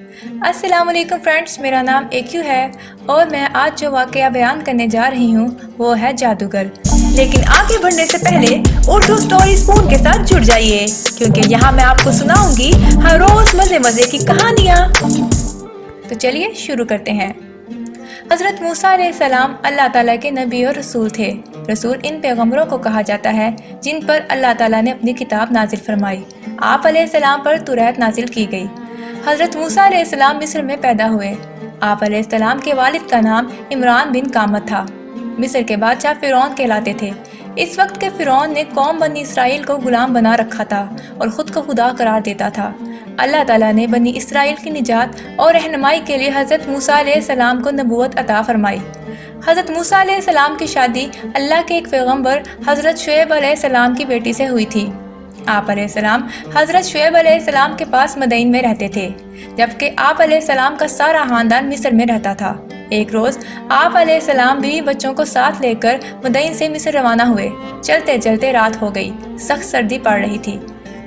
السلام علیکم فرینڈس، میرا نام ایکیو ہے اور میں آج جو واقعہ بیان کرنے جا رہی ہوں وہ ہے جادوگر۔ لیکن آگے بڑھنے سے پہلے اردو سٹوری اسپون کے ساتھ جڑ جائیے، کیونکہ یہاں میں آپ کو سناؤں گی ہر روز مزے مزے کی کہانیاں۔ تو چلیے شروع کرتے ہیں۔ حضرت موسیٰ علیہ السلام اللہ تعالیٰ کے نبی اور رسول تھے۔ رسول ان پیغمبروں کو کہا جاتا ہے جن پر اللہ تعالیٰ نے اپنی کتاب نازل فرمائی۔ آپ علیہ السلام پر توریت نازل کی گئی۔ حضرت موسیٰ علیہ السلام مصر میں پیدا ہوئے۔ آپ علیہ السلام کے والد کا نام عمران بن کامت تھا۔ مصر کے بادشاہ فرعون کہلاتے تھے۔ اس وقت کے فرعون نے قوم بنی اسرائیل کو غلام بنا رکھا تھا اور خود کو خدا قرار دیتا تھا۔ اللہ تعالیٰ نے بنی اسرائیل کی نجات اور رہنمائی کے لیے حضرت موسیٰ علیہ السلام کو نبوت عطا فرمائی۔ حضرت موسیٰ علیہ السلام کی شادی اللہ کے ایک پیغمبر حضرت شعیب علیہ السلام کی بیٹی سے ہوئی تھی۔ آپ علیہ السلام حضرت شعیب علیہ السلام کے پاس مدین میں رہتے تھے، جبکہ آپ علیہ السلام کا سارا خاندان مصر میں رہتا تھا۔ ایک روز آپ علیہ السلام بیوی بچوں کو ساتھ لے کر مدین سے مصر روانہ ہوئے۔ چلتے چلتے رات ہو گئی، سخت سردی پڑ رہی تھی۔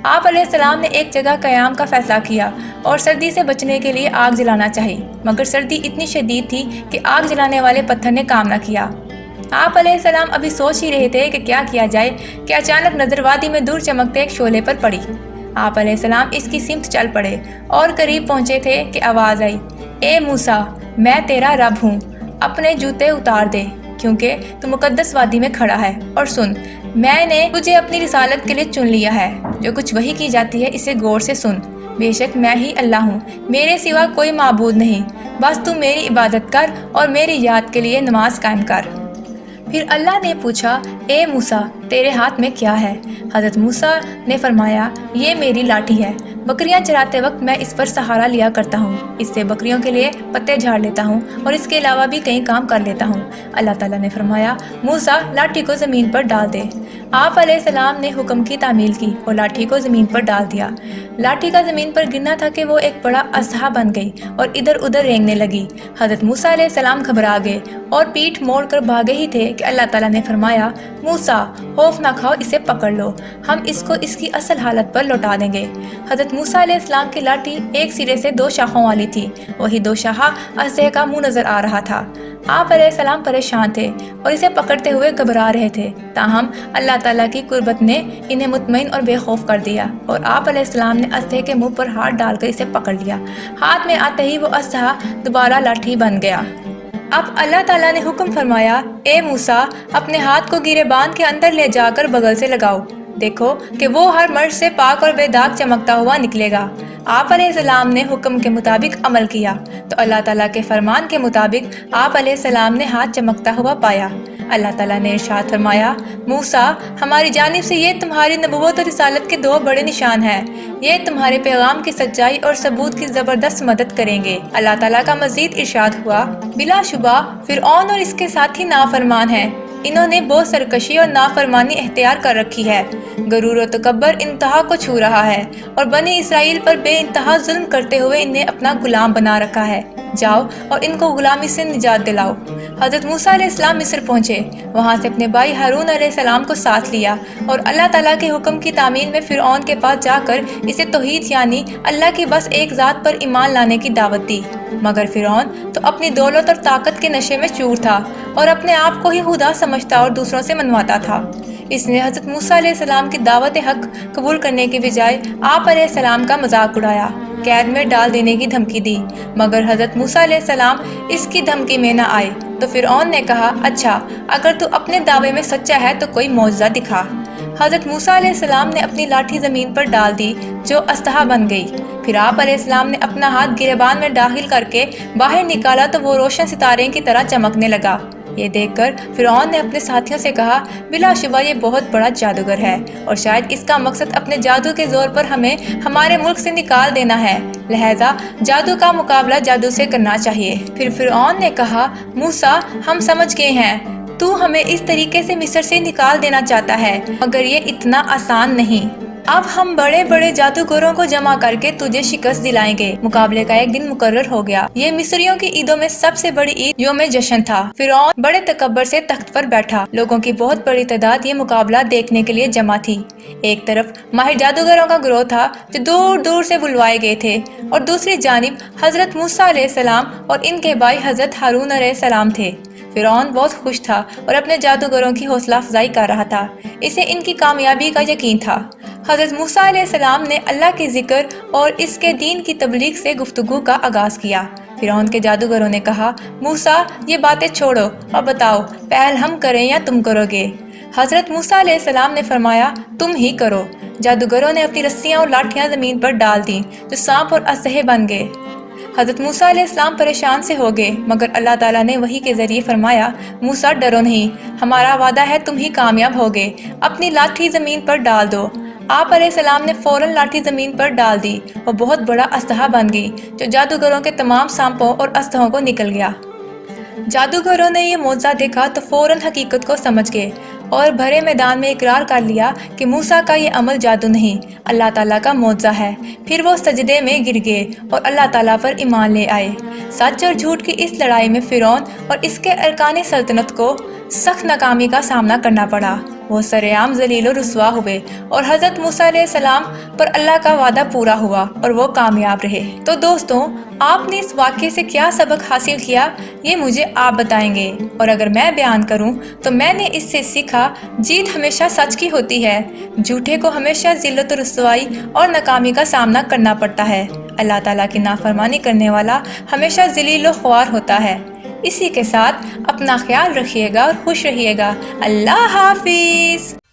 آپ علیہ السلام نے ایک جگہ قیام کا فیصلہ کیا اور سردی سے بچنے کے لیے آگ جلانا چاہی، مگر سردی اتنی شدید تھی کہ آگ جلانے والے پتھر نے کام نہ کیا۔ آپ علیہ السلام ابھی سوچ ہی رہے تھے کہ کیا کیا جائے کہ اچانک نظر وادی میں دور چمکتے ایک شعلے پر پڑی۔ آپ علیہ السلام اس کی سمت چل پڑے اور قریب پہنچے تھے کہ آواز آئی، اے موسیٰ، میں تیرا رب ہوں، اپنے جوتے اتار دے کیونکہ تو مقدس وادی میں کھڑا ہے، اور سن، میں نے تجھے اپنی رسالت کے لیے چن لیا ہے۔ جو کچھ وحی کی جاتی ہے اسے غور سے سن۔ بے شک میں ہی اللہ ہوں، میرے سوا کوئی معبود نہیں، بس تو میری عبادت کر اور میری یاد کے لیے نماز قائم کر۔ پھر اللہ نے پوچھا، اے موسیٰ، تیرے ہاتھ میں کیا ہے؟ حضرت موسیٰ نے فرمایا، یہ میری لاٹھی ہے، بکریاں چراتے وقت میں اس پر سہارا لیا کرتا ہوں، اس سے بکریوں کے لیے پتے جھاڑ لیتا ہوں اور اس کے علاوہ بھی کئی کام کر لیتا ہوں۔ اللہ تعالیٰ نے فرمایا، موسیٰ لاٹھی کو زمین پر ڈال دے۔ آپ علیہ السلام نے حکم کی تعمیل کی اور لاٹھی کو زمین پر ڈال دیا۔ لاٹھی کا زمین پر گرنا تھا کہ وہ ایک بڑا اژدہا بن گئی اور ادھر ادھر رینگنے لگی۔ حضرت موسیٰ علیہ السلام گھبرا گئے اور پیٹھ موڑ کر بھاگے ہی تھے کہ اللہ تعالیٰ نے فرمایا، موسیٰ، خوف نہ کھاؤ، اسے پکڑ لو، ہم اس کو اس کی اصل حالت پر لوٹا دیں گے۔ حضرت موسیٰ علیہ السلام کی لاٹھی ایک سرے سے 2 شاخوں والی تھی، وہی 2 شاخیں اژدہے کا منہ نظر آ رہا تھا۔ آپ علیہ السلام پریشان تھے اور اسے پکڑتے ہوئے گھبرا رہے تھے، تاہم اللہ تعالیٰ کی قربت نے انہیں مطمئن اور بے خوف کر دیا اور آپ علیہ السلام نے اژدہے کے منہ پر ہاتھ ڈال کر اسے پکڑ لیا۔ ہاتھ میں آتے ہی وہ اژدہا دوبارہ لاٹھی بن گیا۔ اب اللہ تعالیٰ نے حکم فرمایا، اے موسیٰ، اپنے ہاتھ کو گریبان کے اندر لے جا کر بغل سے لگاؤ، دیکھو کہ وہ ہر مرض سے پاک اور بے داغ چمکتا ہوا نکلے گا۔ آپ علیہ السلام نے حکم کے مطابق عمل کیا تو اللہ تعالیٰ کے فرمان کے مطابق آپ علیہ السلام نے ہاتھ چمکتا ہوا پایا۔ اللہ تعالیٰ نے ارشاد فرمایا، موسیٰ، ہماری جانب سے یہ تمہاری نبوت اور رسالت کے 2 بڑے نشان ہیں، یہ تمہارے پیغام کی سچائی اور ثبوت کی زبردست مدد کریں گے۔ اللہ تعالیٰ کا مزید ارشاد ہوا، بلا شبہ فرعون اور اس کے ساتھی نافرمان ہیں، انہوں نے بہت سرکشی اور نافرمانی اختیار کر رکھی ہے، غرور و تکبر انتہا کو چھو رہا ہے اور بنی اسرائیل پر بے انتہا ظلم کرتے ہوئے انہیں اپنا غلام بنا رکھا ہے۔ جاؤ اور ان کو غلامی سے نجات دلاؤ۔ حضرت موسیٰ علیہ السلام مصر پہنچے، وہاں سے اپنے بھائی ہارون علیہ السلام کو ساتھ لیا اور اللہ تعالیٰ کے حکم کی تعمیل میں فرعون کے پاس جا کر اسے توحید یعنی اللہ کی بس ایک ذات پر ایمان لانے کی دعوت دی۔ مگر فرعون تو اپنی دولت اور طاقت کے نشے میں چور تھا اور اپنے آپ کو ہی خدا سمجھتا اور دوسروں سے منواتا تھا۔ اس نے حضرت موسیٰ علیہ السلام کی دعوت حق قبول کرنے کے بجائے آپ علیہ السلام کا مذاق اڑایا، قید میں ڈال دینے کی دھمکی دی، مگر حضرت موسیٰ علیہ السلام اس کی دھمکی میں نہ آئے تو فرعون نے کہا، اچھا، اگر تو اپنے دعوے میں سچا ہے تو کوئی معجزہ دکھا۔ حضرت موسیٰ علیہ السلام نے اپنی لاٹھی زمین پر ڈال دی جو اژدہا بن گئی۔ پھر آپ علیہ السلام نے اپنا ہاتھ گریبان میں داخل کر کے باہر نکالا تو وہ روشن ستارے کی طرح چمکنے لگا۔ یہ دیکھ کر فرعون نے اپنے ساتھیوں سے کہا، بلا شبہ یہ بہت بڑا جادوگر ہے اور شاید اس کا مقصد اپنے جادو کے زور پر ہمیں ہمارے ملک سے نکال دینا ہے، لہذا جادو کا مقابلہ جادو سے کرنا چاہیے۔ پھر فرعون نے کہا، موسیٰ، ہم سمجھ گئے ہیں، تو ہمیں اس طریقے سے مصر سے نکال دینا چاہتا ہے، مگر یہ اتنا آسان نہیں۔ اب ہم بڑے بڑے جادوگروں کو جمع کر کے تجھے شکست دلائیں گے۔ مقابلے کا ایک دن مقرر ہو گیا۔ یہ مصریوں کی عیدوں میں سب سے بڑی عید یوم جشن تھا۔ فرعون بڑے تکبر سے تخت پر بیٹھا۔ لوگوں کی بہت بڑی تعداد یہ مقابلہ دیکھنے کے لیے جمع تھی۔ ایک طرف ماہر جادوگروں کا گروہ تھا جو دور دور سے بلوائے گئے تھے، اور دوسری جانب حضرت موسیٰ علیہ السلام اور ان کے بھائی حضرت ہارون علیہ السلام تھے۔ فرعون بہت خوش تھا اور اپنے جادوگروں کی حوصلہ افزائی کر رہا تھا۔ اسے ان کی کامیابی کا یقین تھا۔ حضرت موسیٰ علیہ السلام نے اللہ کے ذکر اور اس کے دین کی تبلیغ سے گفتگو کا آغاز کیا۔ فرعون کے جادوگروں نے کہا، موسیٰ یہ باتیں چھوڑو اور بتاؤ پہل ہم کریں یا تم کرو گے؟ حضرت موسیٰ علیہ السلام نے فرمایا، تم ہی کرو۔ جادوگروں نے اپنی رسیاں اور لاٹھیاں زمین پر ڈال دیں جو سانپ اور اسلحے بن گئے۔ حضرت موسیٰ علیہ السلام پریشان سے ہو گئے، مگر اللہ تعالیٰ نے وحی کے ذریعے فرمایا، موسیٰ ڈرو نہیں، ہمارا وعدہ ہے تم ہی کامیاب ہوگے، اپنی لاٹھی زمین پر ڈال دو۔ آپ علیہ السلام نے فوراً لاٹھی زمین پر ڈال دی، وہ بہت بڑا اسلحہ بن گئی جو جادوگروں کے تمام سانپوں اور اسلحوں کو نکل گیا۔ جادوگروں نے یہ معجزہ دیکھا تو فوراً حقیقت کو سمجھ گئے اور بھرے میدان میں اقرار کر لیا کہ موسیٰ کا یہ عمل جادو نہیں، اللہ تعالیٰ کا معجزہ ہے۔ پھر وہ سجدے میں گر گئے اور اللہ تعالیٰ پر ایمان لے آئے۔ سچ اور جھوٹ کی اس لڑائی میں فرعون اور اس کے ارکان سلطنت کو سخت ناکامی کا سامنا کرنا پڑا۔ وہ سرعام ذلیل و رسوا ہوئے اور حضرت موسیٰ علیہ السلام پر اللہ کا وعدہ پورا ہوا اور وہ کامیاب رہے۔ تو دوستوں، آپ نے اس واقعے سے کیا سبق حاصل کیا، یہ مجھے آپ بتائیں گے، اور اگر میں بیان کروں تو میں نے اس سے سیکھا، جیت ہمیشہ سچ کی ہوتی ہے، جھوٹے کو ہمیشہ ذلت و رسوائی اور ناکامی کا سامنا کرنا پڑتا ہے۔ اللہ تعالیٰ کی نافرمانی کرنے والا ہمیشہ ذلیل و خوار ہوتا ہے۔ اسی کے ساتھ اپنا خیال رکھیے گا اور خوش رہیے گا۔ اللہ حافظ۔